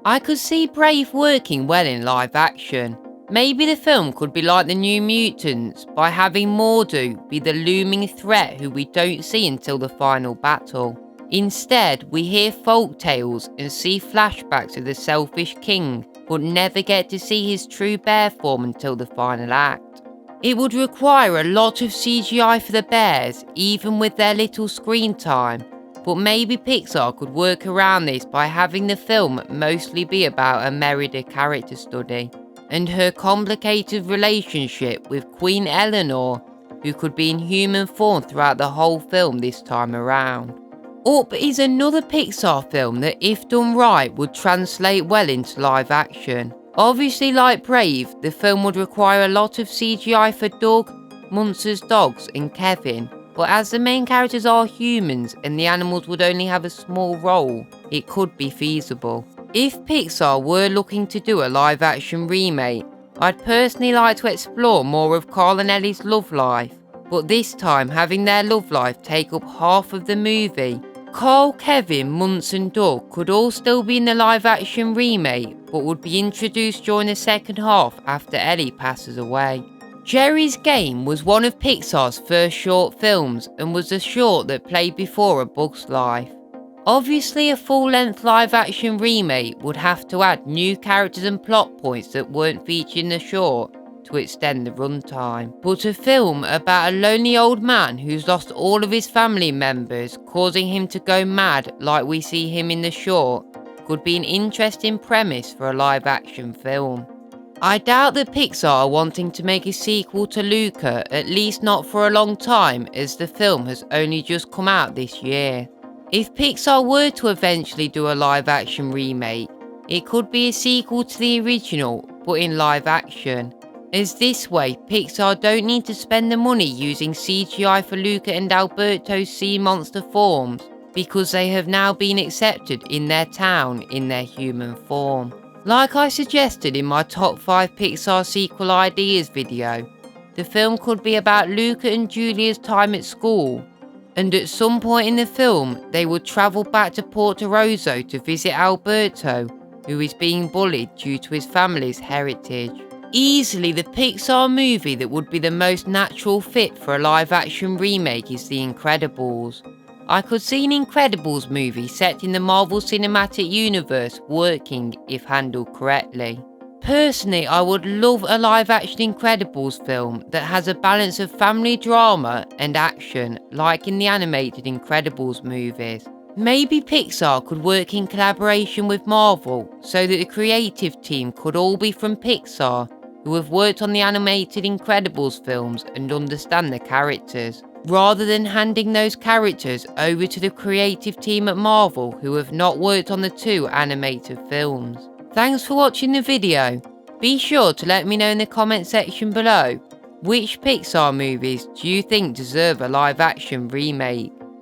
I could see Brave working well in live action. Maybe the film could be like the New Mutants by having Mordo be the looming threat who we don't see until the final battle. Instead, we hear folk tales and see flashbacks of the selfish king, but never get to see his true bear form until the final act. It would require a lot of CGI for the bears, even with their little screen time, but maybe Pixar could work around this by having the film mostly be about a Merida character study, and her complicated relationship with Queen Eleanor, who could be in human form throughout the whole film this time around. Up is another Pixar film that, if done right, would translate well into live action. Obviously, like Brave, the film would require a lot of CGI for Doug, Munster's dogs, and Kevin, but as the main characters are humans and the animals would only have a small role, it could be feasible. If Pixar were looking to do a live action remake, I'd personally like to explore more of Carl and Ellie's love life, but this time having their love life take up half of the movie. Carl, Kevin, Munster and Doug could all still be in the live action remake, but would be introduced during the second half after Ellie passes away. Geri's Game was one of Pixar's first short films and was a short that played before A Bug's Life. Obviously, a full-length live-action remake would have to add new characters and plot points that weren't featured in the short to extend the runtime. But a film about a lonely old man who's lost all of his family members, causing him to go mad like we see him in the short, could be an interesting premise for a live-action film. I doubt that Pixar are wanting to make a sequel to Luca, at least not for a long time, as the film has only just come out this year. If Pixar were to eventually do a live-action remake, it could be a sequel to the original, but in live action, as this way Pixar don't need to spend the money using CGI for Luca and Alberto's sea monster forms, because they have now been accepted in their town in their human form. Like I suggested in my top 5 Pixar sequel ideas video, the film could be about Luca and Julia's time at school, and at some point in the film, they would travel back to Porto Rosso to visit Alberto, who is being bullied due to his family's heritage. Easily the Pixar movie that would be the most natural fit for a live-action remake is The Incredibles. I could see an Incredibles movie set in the Marvel Cinematic Universe working if handled correctly. Personally, I would love a live-action Incredibles film that has a balance of family drama and action, like in the animated Incredibles movies. Maybe Pixar could work in collaboration with Marvel, so that the creative team could all be from Pixar, who have worked on the animated Incredibles films and understand the characters, rather than handing those characters over to the creative team at Marvel who have not worked on the 2 animated films. Thanks for watching the video. Be sure to let me know in the comment section below, which Pixar movies do you think deserve a live action remake?